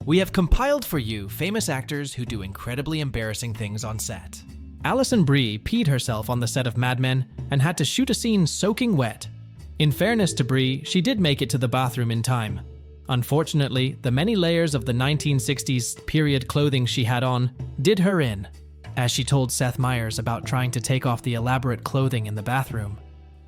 we have compiled for you famous actors who do incredibly embarrassing things on set. Alison Brie peed herself on the set of Mad Men and had to shoot a scene soaking wet. In fairness to Brie, she did make it to the bathroom in time. Unfortunately, the many layers of the 1960s period clothing she had on did her in, as she told Seth Meyers about trying to take off the elaborate clothing in the bathroom.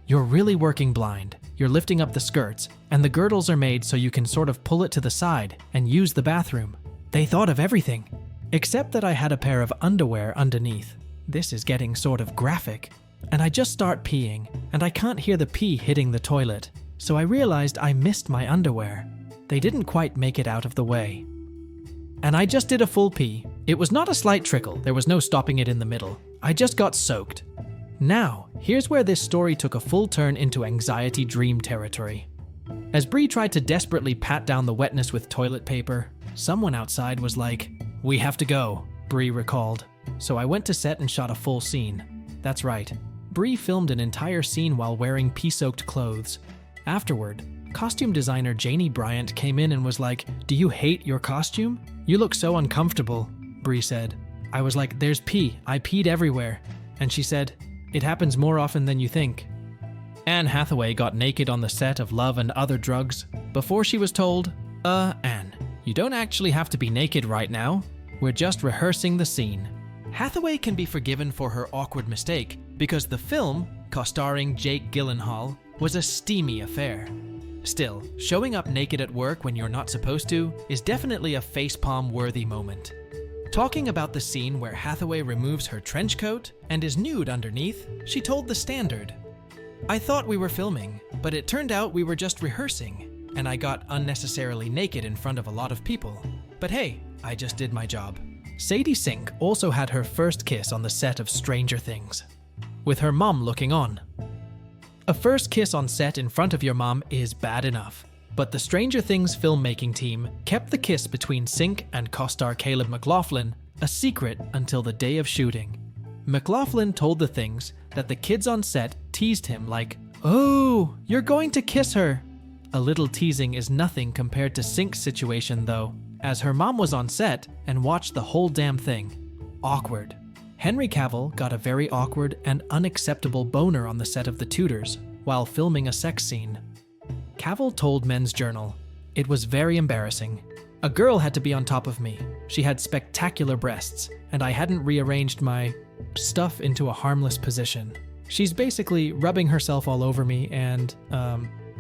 "You're really working blind. You're lifting up the skirts, and the girdles are made so you can sort of pull it to the side and use the bathroom. They thought of everything. Except that I had a pair of underwear underneath. This is getting sort of graphic. And I just start peeing, and I can't hear the pee hitting the toilet, so I realized I missed my underwear. They didn't quite make it out of the way. And I just did a full pee. It was not a slight trickle, there was no stopping it in the middle. I just got soaked." Now, here's where this story took a full turn into anxiety dream territory. As Brie tried to desperately pat down the wetness with toilet paper, someone outside was like, "We have to go," Brie recalled. "So I went to set and shot a full scene." That's right. Brie filmed an entire scene while wearing pee-soaked clothes. Afterward, costume designer Janie Bryant came in and was like, "Do you hate your costume? You look so uncomfortable," Brie said. I was like, "There's pee. I peed everywhere." And she said, "It happens more often than you think." Anne Hathaway got naked on the set of Love and Other Drugs before she was told, Anne, you don't actually have to be naked right now. We're just rehearsing the scene." Hathaway can be forgiven for her awkward mistake because the film, co-starring Jake Gyllenhaal, was a steamy affair. Still, showing up naked at work when you're not supposed to is definitely a facepalm-worthy moment. Talking about the scene where Hathaway removes her trench coat and is nude underneath, she told The Standard, "I thought we were filming, but it turned out we were just rehearsing, and I got unnecessarily naked in front of a lot of people. But hey, I just did my job." Sadie Sink also had her first kiss on the set of Stranger Things, with her mom looking on. A first kiss on set in front of your mom is bad enough, but the Stranger Things filmmaking team kept the kiss between Sink and co-star Caleb McLaughlin a secret until the day of shooting. McLaughlin told The Things that the kids on set teased him like, "Oh, you're going to kiss her." A little teasing is nothing compared to Sink's situation though, as her mom was on set and watched the whole damn thing. Awkward. Henry Cavill got a very awkward and unacceptable boner on the set of The Tudors while filming a sex scene. Cavill told Men's Journal, "It was very embarrassing. A girl had to be on top of me. She had spectacular breasts, and I hadn't rearranged my stuff into a harmless position. She's basically rubbing herself all over me and,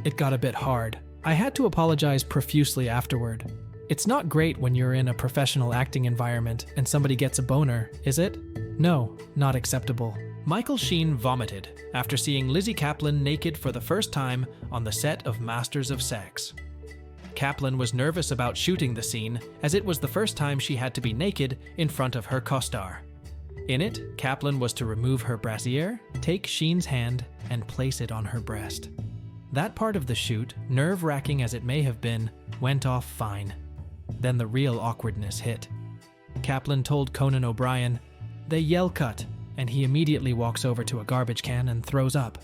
it got a bit hard. I had to apologize profusely afterward. It's not great when you're in a professional acting environment and somebody gets a boner, is it? No, not acceptable." Michael Sheen vomited after seeing Lizzie Kaplan naked for the first time on the set of Masters of Sex. Kaplan was nervous about shooting the scene as it was the first time she had to be naked in front of her co-star. In it, Kaplan was to remove her brassiere, take Sheen's hand, and place it on her breast. That part of the shoot, nerve-wracking as it may have been, went off fine. Then the real awkwardness hit. Kaplan told Conan O'Brien, "They yell cut, and he immediately walks over to a garbage can and throws up."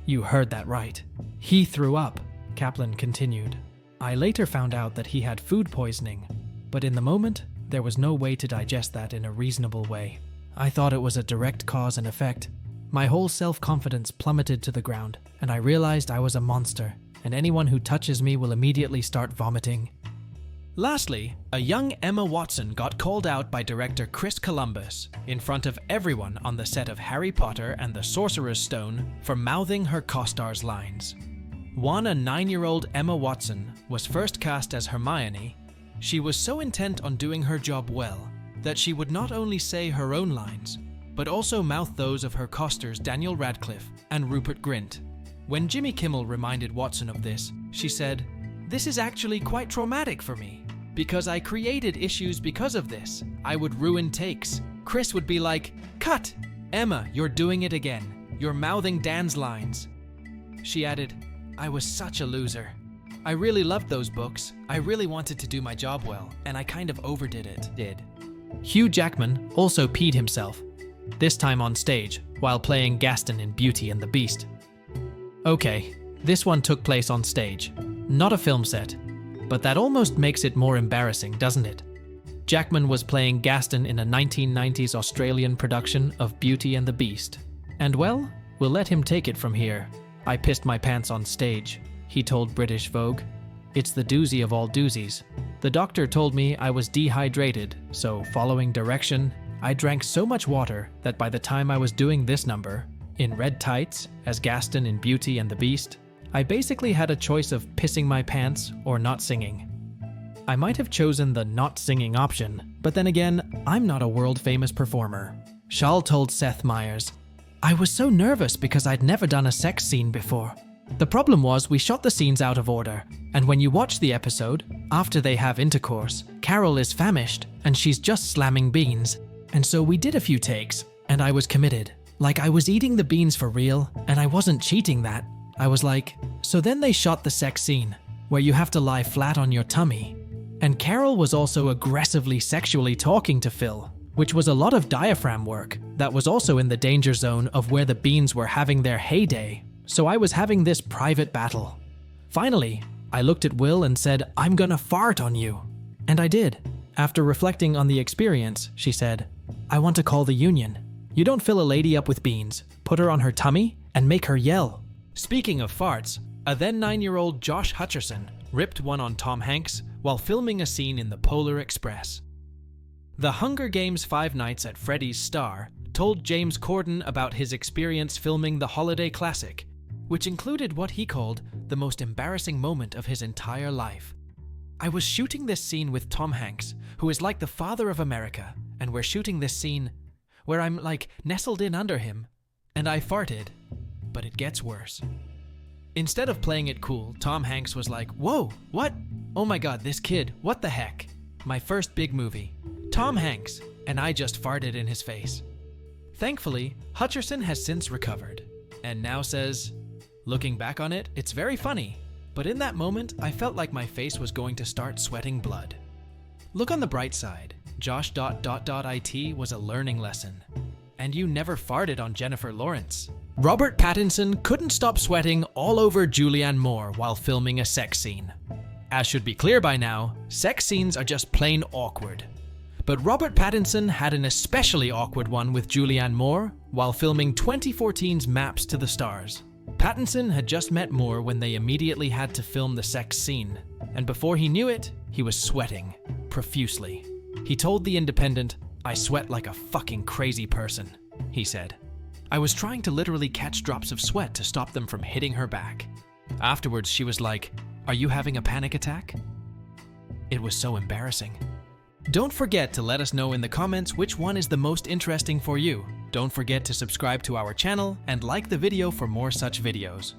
"You heard that right. He threw up," Kaplan continued. "I later found out that he had food poisoning, but in the moment, there was no way to digest that in a reasonable way. I thought it was a direct cause and effect. My whole self-confidence plummeted to the ground, and I realized I was a monster, and anyone who touches me will immediately start vomiting." Lastly, a young Emma Watson got called out by director Chris Columbus in front of everyone on the set of Harry Potter and the Sorcerer's Stone for mouthing her co-star's lines. When a 9-year-old Emma Watson was first cast as Hermione, she was so intent on doing her job well that she would not only say her own lines, but also mouth those of her co-stars Daniel Radcliffe and Rupert Grint. When Jimmy Kimmel reminded Watson of this, she said, "This is actually quite traumatic for me, because I created issues because of this. I would ruin takes. Chris would be like, 'Cut! Emma, you're doing it again. You're mouthing Dan's lines.'" She added, "I was such a loser. I really loved those books. I really wanted to do my job well, and I kind of overdid it." Hugh Jackman also peed himself, this time on stage, while playing Gaston in Beauty and the Beast. Okay, this one took place on stage, not a film set. But that almost makes it more embarrassing, doesn't it? Jackman was playing Gaston in a 1990s Australian production of Beauty and the Beast. And well, we'll let him take it from here. I pissed my pants on stage, he told British Vogue. It's the doozy of all doozies. The doctor told me I was dehydrated, so following direction, I drank so much water that by the time I was doing this number, in red tights, as Gaston in Beauty and the Beast, I basically had a choice of pissing my pants or not singing. I might have chosen the not singing option, but then again, I'm not a world-famous performer. Charles told Seth Meyers, I was so nervous because I'd never done a sex scene before. The problem was we shot the scenes out of order, and when you watch the episode, after they have intercourse, Carol is famished and she's just slamming beans. And so we did a few takes, and I was committed. Like I was eating the beans for real, and I wasn't cheating that. I was like, so then they shot the sex scene, where you have to lie flat on your tummy. And Carol was also aggressively sexually talking to Phil, which was a lot of diaphragm work that was also in the danger zone of where the beans were having their heyday. So I was having this private battle. Finally, I looked at Will and said, I'm gonna fart on you. And I did. After reflecting on the experience, she said, I want to call the union. You don't fill a lady up with beans, put her on her tummy, and make her yell. Speaking of farts, a then 9-year-old Josh Hutcherson ripped one on Tom Hanks while filming a scene in the Polar Express. The Hunger Games 5 Nights at Freddy's star told James Corden about his experience filming the holiday classic, which included what he called the most embarrassing moment of his entire life. I was shooting this scene with Tom Hanks, who is like the father of America, and we're shooting this scene where I'm like nestled in under him, and I farted, but it gets worse. Instead of playing it cool, Tom Hanks was like, whoa, what? Oh my god, this kid, what the heck? My first big movie. Tom Hanks, and I just farted in his face. Thankfully, Hutcherson has since recovered, and now says, looking back on it, it's very funny, but in that moment, I felt like my face was going to start sweating blood. Look on the bright side. Josh.IT was a learning lesson. And you never farted on Jennifer Lawrence. Robert Pattinson couldn't stop sweating all over Julianne Moore while filming a sex scene. As should be clear by now, sex scenes are just plain awkward. But Robert Pattinson had an especially awkward one with Julianne Moore while filming 2014's Maps to the Stars. Pattinson had just met Moore when they immediately had to film the sex scene, and before he knew it, he was sweating profusely. He told The Independent, I sweat like a fucking crazy person, he said. I was trying to literally catch drops of sweat to stop them from hitting her back. Afterwards, she was like, are you having a panic attack? It was so embarrassing. Don't forget to let us know in the comments which one is the most interesting for you. Don't forget to subscribe to our channel and like the video for more such videos.